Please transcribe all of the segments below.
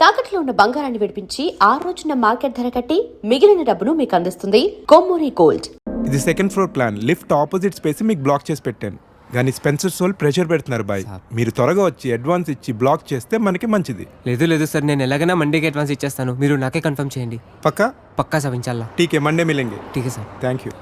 తాకట్లో ఉన్న బంగారాన్ని విడిపించి ఆ రోజున మార్కెట్ ధర కట్టి మిగిలిన డబ్బును మీకు అందిస్తుంది కొమ్మూరి గోల్డ్. ఇది second floor plan. Lift opposite space మీకు బ్లాక్ చేసి పెట్టాను. కానీ స్పెన్సర్ సోల్ ప్రెషర్ పెడుతున్నారు బాయ్. మీరు త్వరగా వచ్చి అడ్వాన్స్ ఇచ్చి బ్లాక్ చేస్తే మనకి మంచిది. లేదు సార్, నేను ఎలాగైనా మండేకి అడ్వాన్స్ ఇచ్చేస్తాను. మీరు నాకే కన్ఫర్మ్ చేయండి. పక్కా సార్, ఇన్షాల్లా. ठीक है, मंडे मिलेंगे. ठीक है सर. Thank you.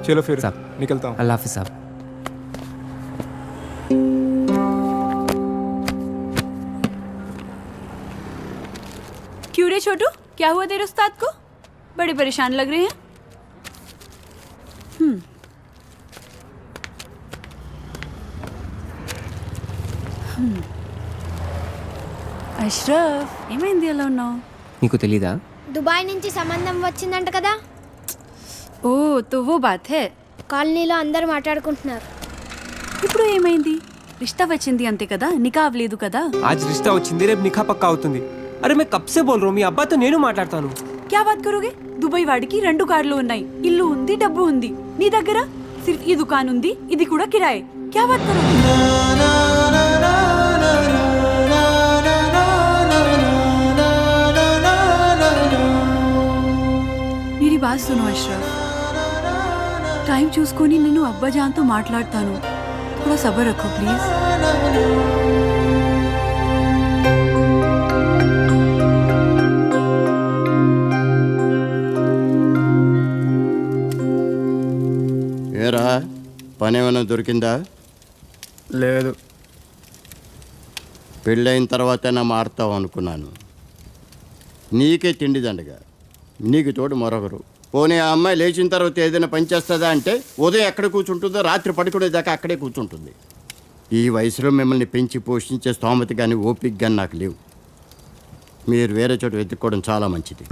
चलो फिर निकलता हूँ. अल्लाह हाफिज़ साहब. क्यों रे छोटू, क्या हुआ तेरे उस्ताद को? बड़े परेशान लग रहे हैं. అష్రఫ్, ఏమైంది అలా ఉన్నావు? నీకు తెలీదా? దుబాయ్ నుంచి సంబంధం వచ్చిందంట కదా. ఓ తో వో బాత్ హై. కాలనీలో అందరూ మాట్లాడుకుంటున్నారు. ఇప్పుడు ఏమైంది? రిష్తా వచ్చింది అంతే కదా, నికా అవ్వలేదు కదా. आज रिश्ता వచ్చింది, రేపు నిఖా పక్కా అవుతుంది. అరే मैं कब से बोल रहा हूं, మీ అబ్బాతో నేను మాట్లాడతాను. क्या बात करोगे? దుబాయ్ వాడికి 2 కార్లు ఉన్నాయి, ఇల్లు ఉంది, డబ్బు ఉంది. నీ దగ్గర సిర్ఫ్ ఈ దుకాన్ ఉంది, ఇది కూడా కిరాయి. क्या बात करोगे? मेरी बात सुनो अशरफ, टाइम చూసుకొని నేను అబ్బాజాన్తో మాట్లాడతాను. थोड़ा सब्र रखो प्लीज. ఏరా పని ఏమైనా దొరికిందా? లేదు. పెళ్ళైన తర్వాతైనా మారుతావు అనుకున్నాను. నీకే తిండి దండగా, నీకు తోడు మరొకరు. పోనీ ఆ అమ్మాయి లేచిన తర్వాత ఏదైనా పని చేస్తుందా అంటే ఉదయం ఎక్కడ కూర్చుంటుందో రాత్రి పడుకునేదాకా అక్కడే కూర్చుంటుంది. ఈ వయసులో మిమ్మల్ని పెంచి పోషించే స్తోమత కానీ ఓపిక కానీ నాకు లేవు. మీరు వేరే చోట వెతుక్కోవడం చాలా మంచిది.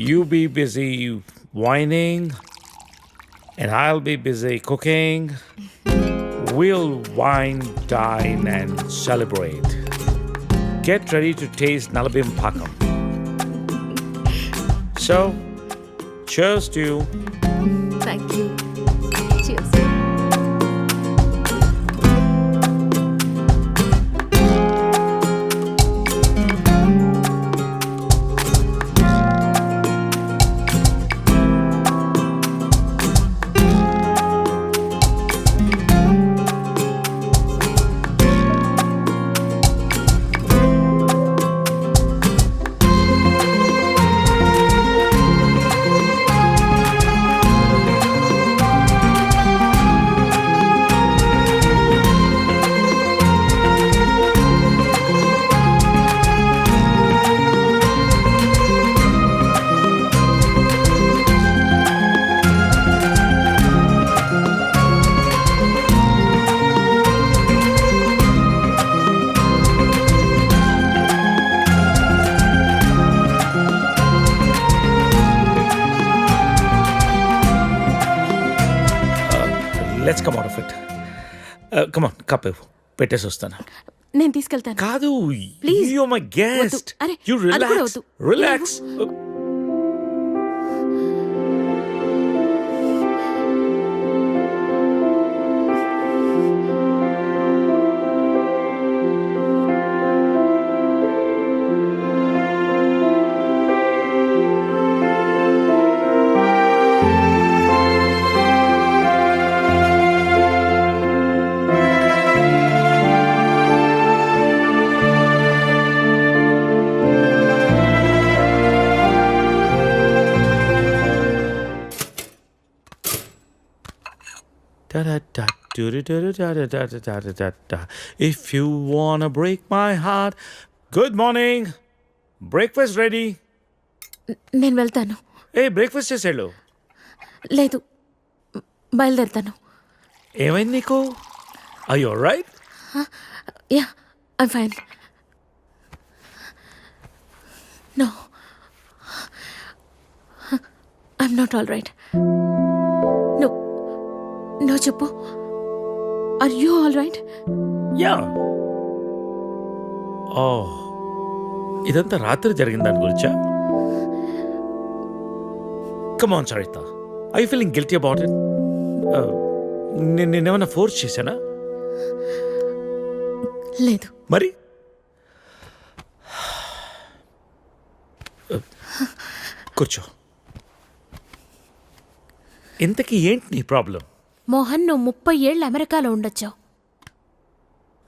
You be busy whining and I'll be busy cooking. We'll wine, dine and celebrate. Get ready to taste Nalabim Pakam. So, cheers to you. Thank you. Cheers. Let's come out of it. Come on, cup పెట్టేసి వస్తాను. నేను తీసుకెళ్తాను. కాదు, Please. you're my guest. అరే, You అది కూడా relax. వద్దు. Relax. If you wanna break my heart. Good morning. Breakfast ready. నేను వెళ్తాను. బ్రేక్ఫాస్ట్ చేసేళ్ళు. లేదు, బయలుదేరుతాను. ఏమైంది నీకు? Are you alright? Yeah, I'm fine. No, I'm not all right. No చెప్పు. Are you all right? Yeah. ఓ, ఇదంతా రాత్రి జరిగిన దాని గురించా? Come on Saritha, I feeling guilty about it? నేనేమన్నా ఫోర్స్ చేశానా? లేదు. మరి కూర్చో. ఇంతకీ ఏంటి నీ ప్రాబ్లం? మోహన్, నువ్వు 30 ఏళ్ళు అమెరికాలో ఉండొచ్చావు.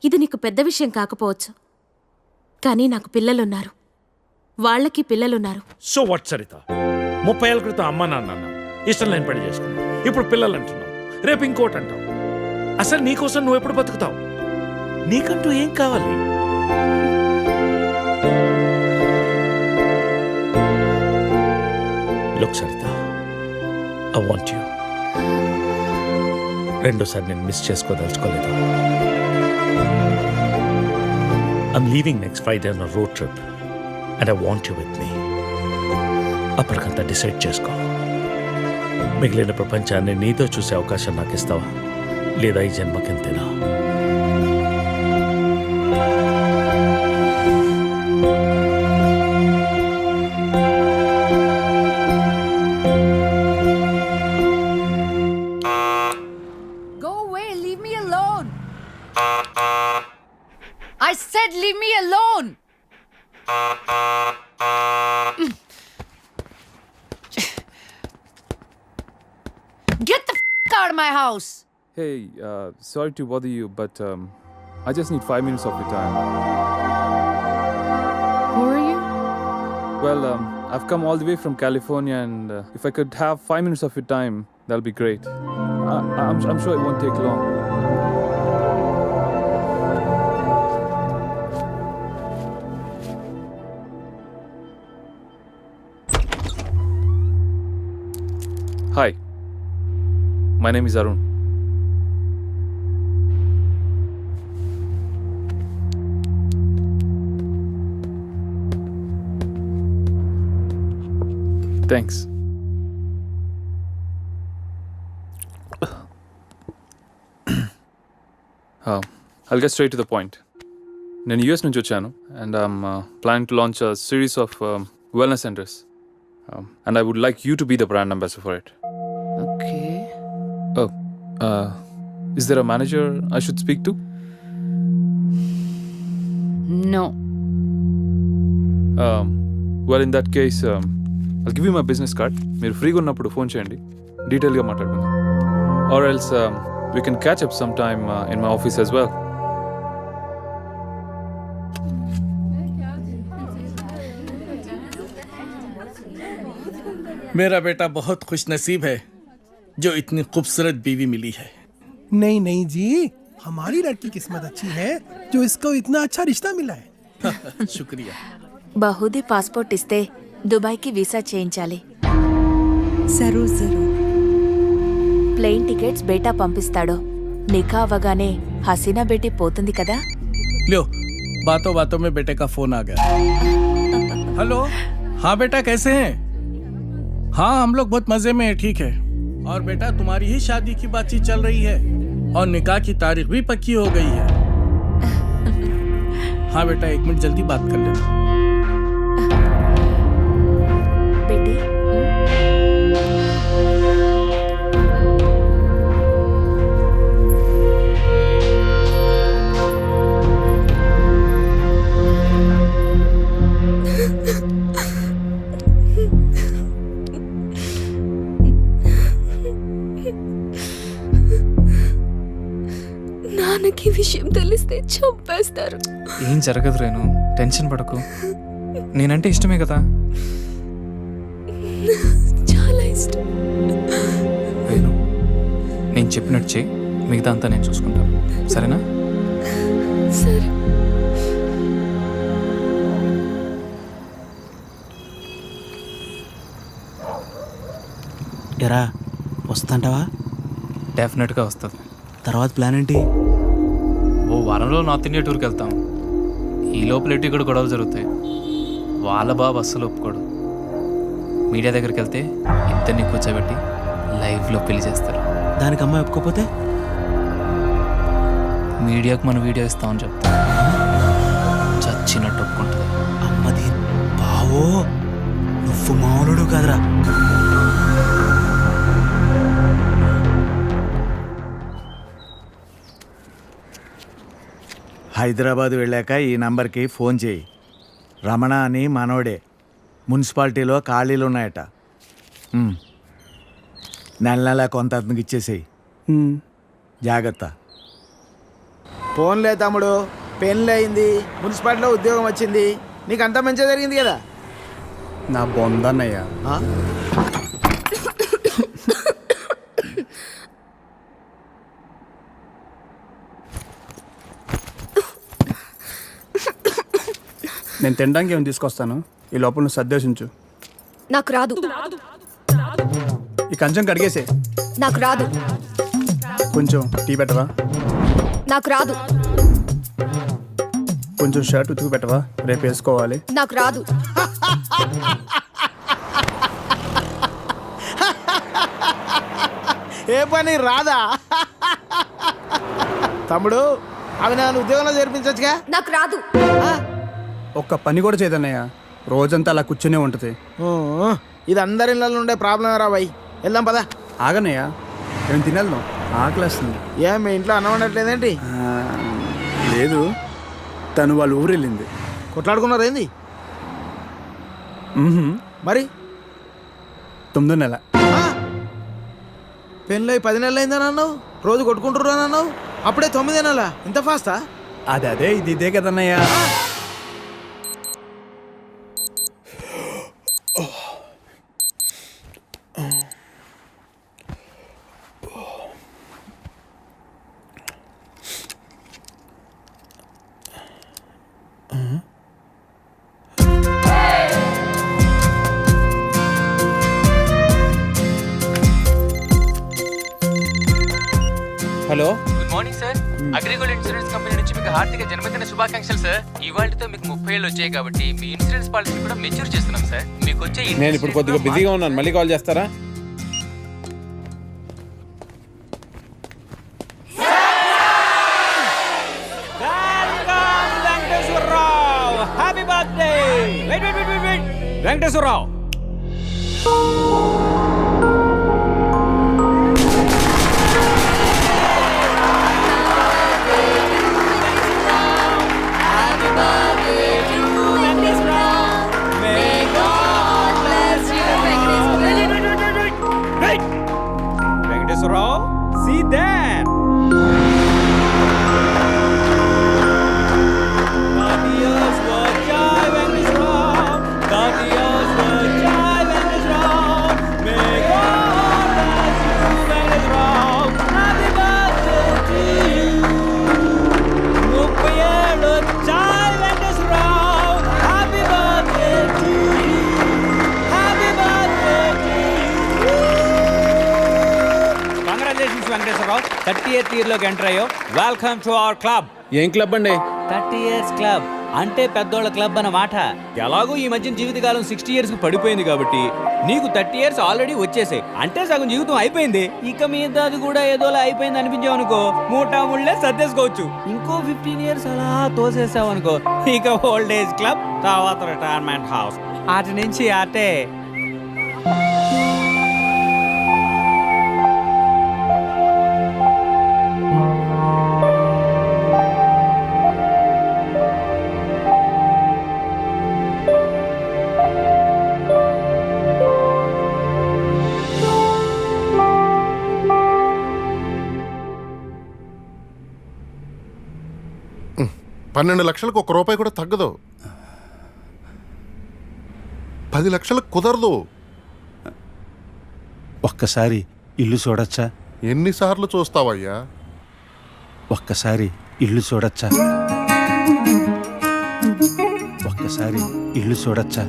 ఇది నీకు పెద్ద విషయం కాకపోవచ్చు, కానీ నాకు పిల్లలున్నారు, వాళ్ళకి పిల్లలున్నారు. So what Saritha? 30 ఏళ్ళ క్రితం అమ్మ నాన్న అన్నావు, ఇష్టం లేని పెళ్లి చేసుకున్నావు, ఇప్పుడు పిల్లలు అంటున్నావు, రేపు ఇంకోటి అంటావు. అసలు నీకోసం నువ్వు ఎప్పుడు బతుకుతావు? నీకంటూ ఏం కావాలి? Look Saritha, I want you. రెండోసారి నేను miss చేసుకోదలుచుకోలేదు. I'm leaving next Friday on a road trip and I want you with me. అప్పటికంతా డిసైడ్ చేసుకో. మిగిలిన ప్రపంచాన్ని నీతో చూసే అవకాశం నాకు ఇస్తావా, లేదా ఈ జన్మకింతేనా? Go away, leave me alone. I said leave me alone. Get the out of my house. Hey, sorry to bother you, but I just need 5 minutes of your time. Who are you? Well, I've come all the way from California, and if I could have 5 minutes of your time, that'll be great. I'm sure it won't take long. Hi, my name is Arun. Thanks. I'll get straight to the point. నేను US నుంచి వచ్చాను, and I'm planning to launch a series of wellness centers. And I would like you to be the brand ambassador for it. Okay. Oh, is there a manager I should speak to? No. Well, in that case, I'll give you my business card. మీరు ఫ్రీగా ఉన్నప్పుడు phone చేయండి, డీటెయిల్గా మాట్లాడుకుందాం. Or else we can catch up sometime in my office as well. मेरा बेटा बहुत खुश नसीब है जो इतनी खूबसूरत बीवी मिली है। नहीं नहीं जी, हमारी लड़की किस्मत अच्छी है जो इसको इतना अच्छा रिश्ता मिला है। शुक्रिया। బహుదీ పాస్పోర్ట్ ఇస్తే దుబాయ్కి వీసా చేయించాలి. जरूर जरूर. ప్లేన్ టికెట్స్ బేటా పంపిస్తాడు. నికా అవ్వగానే హసీనా బేటీ పోతుంది కదా. लो, बातों बातों में बेटे का फोन आ गया। हेलो, हाँ बेटा कैसे हैं? हाँ हम लोग बहुत मजे में हैं, ठीक है। और बेटा तुम्हारी ही शादी की बातचीत चल रही है और निकाह की तारीख भी पक्की हो गई है। हाँ बेटा 1 मिनट जल्दी बात कर लेना। బేటీ నాన్నకి విషయం తెలిస్తే చంపేస్తారు. ఏం జరగదు రేను, టెన్షన్ పడకు. నేనంటే ఇష్టమే కదా. చాలా ఇష్టం. రేను, నేను చెప్పినట్టు చేయి, మిగతా అంతా నేను చూసుకుంటాను, సరేనా? సరే. ఎరా వస్తుంటావా? డెఫినెట్గా వస్తుంది. తర్వాత ప్లాన్ ఏంటి? ఓ వారంలో నార్త్ ఇండియా టూర్కి వెళ్తాం. ఈ లోపల ఎటు ఇక్కడ గొడవలు జరుగుతాయి. వాళ్ళ బాబు అస్సలు ఒప్పుకోడు. మీడియా దగ్గరికి వెళ్తే ఇద్దరిని కూర్చోబెట్టి లైవ్లో పెళ్లి చేస్తారు. దానికి అమ్మాయి ఒప్పుకోపోతే మీడియాకు మన వీడియో ఇస్తామని చెప్తాం. చచ్చినట్టు ఒప్పుకుంటుంది. అమ్మది బావో, నువ్వు మామూలుడు కాదురా. హైదరాబాద్ వెళ్ళాక ఈ నంబర్కి ఫోన్ చేయి. రమణ అని మనోడే. మున్సిపాలిటీలో ఖాళీలు ఉన్నాయట. నెల నెల కొంత అతనికి ఇచ్చేసేయి. జాగ్రత్త. ఫోన్లే తమ్ముడు, పెళ్ళి అయింది, మున్సిపాలిటీలో ఉద్యోగం వచ్చింది, నీకు అంతా మంచిగా జరిగింది కదా. నా బొందన్నయ్య. నేను తినడానికి ఏమి తీసుకొస్తాను, ఈ లోపల నువ్వు సర్దేశించు. నాకు రాదు. ఈ కంచం కడిగేసే. నాకు రాదు. కొంచెం టీ పెట్టవా? నాకు రాదు. కొంచెం షర్ట్ ఉతుకు పెట్టవా, రేపు వేసుకోవాలి. నాకు రాదు. ఏ పని రాదా? తమ్ముడు, అవి నన్ను ఉద్యోగంలో చేర్పించచ్చుగా. నాకు రాదు. ఒక్క పని కూడా చేయదన్నయ్య, రోజంతా అలా కూర్చునే ఉంటుంది. ఇది అందరి ఇళ్ళలో ఉండే ప్రాబ్లం రా బాయ్. వెళ్దాం పదా. ఆగన్నయ్య, ఏం తినేద్దాం, ఆకలేస్తుంది. ఏం మీ ఇంట్లో అన్నం వండట్లేదేంటి? లేదు, తను వాళ్ళ ఊరు వెళ్ళింది. కొట్లాడుకున్నారు ఏంది మరి? 9వ నెల. పెళ్ళై 10 నెలలు అయిందని అన్నావు, రోజు కొట్టుకుంటుర్రు అని అన్నావు, అప్పుడే 9 నెలలా? ఇంత ఫాస్టా? అదే ఇది ఇదే కదన్నయ్య. Hello, good morning sir. Agrigold insurance company నుంచి మీకు హార్దిక జన్మదిన శుభాకాంక్షలు సార్. ఇవాళతో మీకు 30 ఏళ్ళు వచ్చాయి కాబట్టి మీ ఇన్సూరెన్స్ పాలసీ కూడా మెచ్యూర్ చేస్తున్నాం సార్. మీకు వచ్చే నేను ఇప్పుడు కొద్దిగా బిజీగా ఉన్నాను, మళ్ళీ కాల్ చేస్తారా? Happy birthday. Venkateswararao. Venkateswarrao, see there. 30 years for Jai Venkateswarrao, 30 years for Jai Venkateswarrao. May God bless you, Venkateswarrao. Happy birthday to you. 30 years Jai Venkateswarrao. Happy birthday to you. Happy birthday to you. Congratulations, Venkateswarrao. 30th year లోకి enter అయ్యో. Welcome to our club. ఏం club అండి? 30 years club అంటే పెద్దోళ్ళ club అన్నమాట. ఎలాగో ఈ మధ్య జీవితకాలం 60 years కు పడిపోయింది కాబట్టి నీకు 30 years ఆల్రెడీ వచ్చేసాయి. అంటే సగం జీవితం అయిపోయింది. ఇక మీద అది కూడా ఏదోలా అయిపోయింది అనిపించావు అనుకో, మూటా ముళ్ళే సర్దేసుకోవచ్చు. ఇంకో 15 years అలా తోసేసావు అనుకో, ఇక ఓల్డ్ ఏజ్ క్లబ్, తర్వాత రిటైర్మెంట్ హౌస్, అటు నుంచి అటే. $12 లక్షలకు ₹1 కూడా తగ్గదు. 10 లక్షలకు కుదరదు. ఒక్కసారి ఇల్లు చూడొచ్చా? ఎన్నిసార్లు చూస్తావయ్యా? ఒక్కసారి ఇల్లు చూడొచ్చా? ఒక్కసారి ఇల్లు చూడొచ్చా?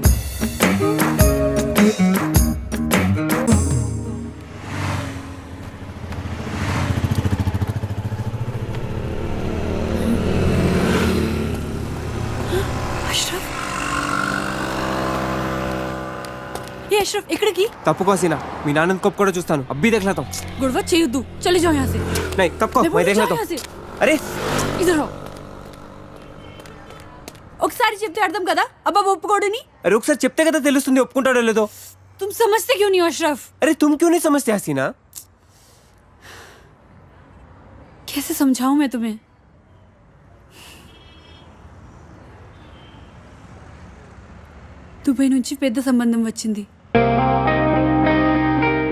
ఏ అష్రఫ్, ఇక్కడికి తప్పుకో సీనా, మీ నాన్నని కప్ కూడా చూస్తాను. అబ్బీ देखलाता हूं. గొడవ చేయొద్దు, చలి जाओ यहाँ से. नहीं कब को मैं देख लेता हूं. अरे इधर आओ. ఒకసారి చెప్తే అర్థం కదా అబ్బా ఒప్పుకోడని. अरे ఒకసారి చెప్తే కదా తెలుస్తుంది ఒప్పుకుంటాడో లేదో. तुम समझते क्यों नहीं हो अशरफ? अरे तुम क्यों नहीं समझते हसीना? कैसे समझाऊं मैं तुम्हें? దుబాయ్ నుంచి పెద్ద సంబంధం వచ్చింది.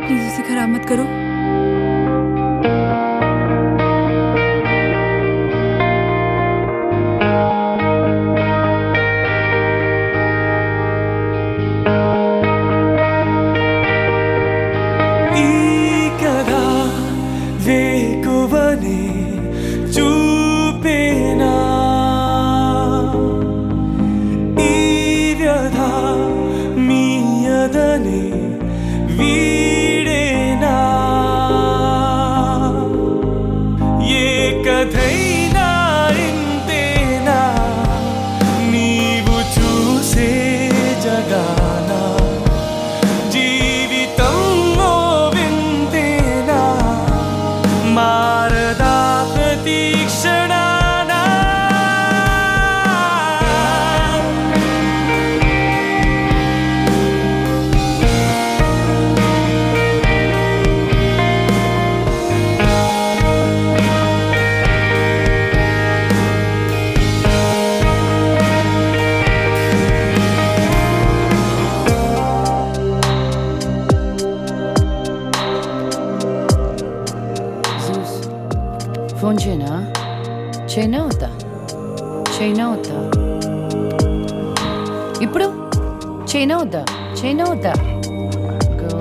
ప్లీజ్ ఉसे खराब मत करो. ఫోన్ చేయనా? చైనా వద్దా? చైనా వద్దా? ఇప్పుడు చైనా వద్దా? చైనా వద్దా? గో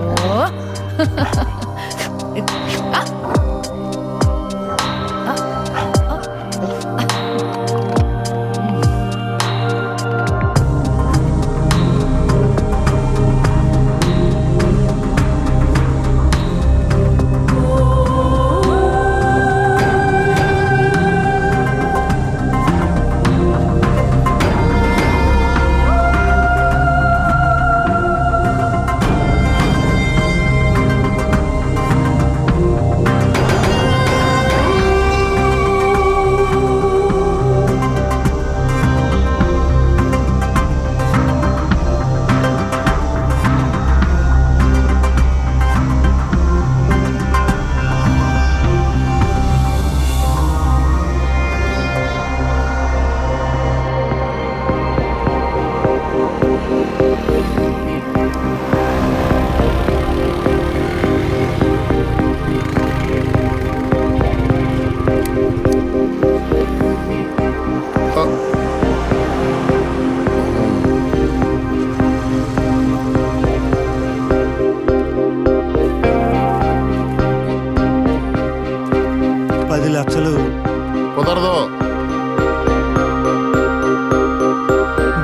కుదరదు.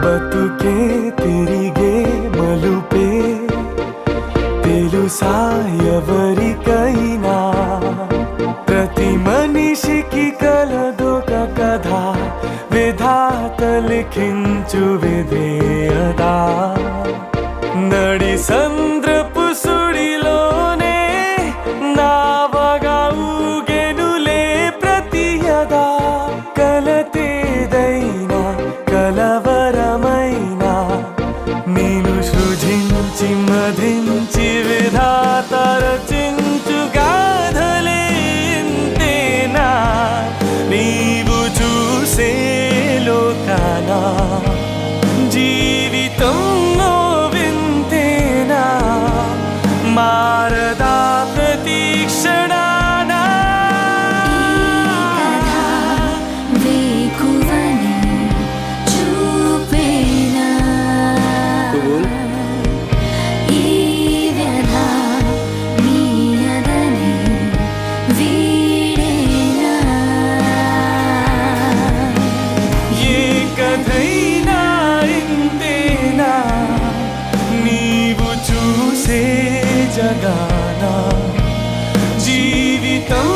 బతుకే తిరిగే మలుపే తెలుసా ఎవరికైనా, ప్రతి మనిషికి కలదొక కథ, విధాత లిఖించు విధేయత. నడి సంద్రపు సుడిలోనే నావగా ఊగెనులే ప్రతియదా. కలతేదైనా కలవరమైనా నేను సృజించి మధించి విధాత రచించు గాథలే ఇంతేనా. నీవు చూసే లోకానా జీవితంలో వింతేనా. మారదా ప్రతీక్షణానా జగానా జీవితం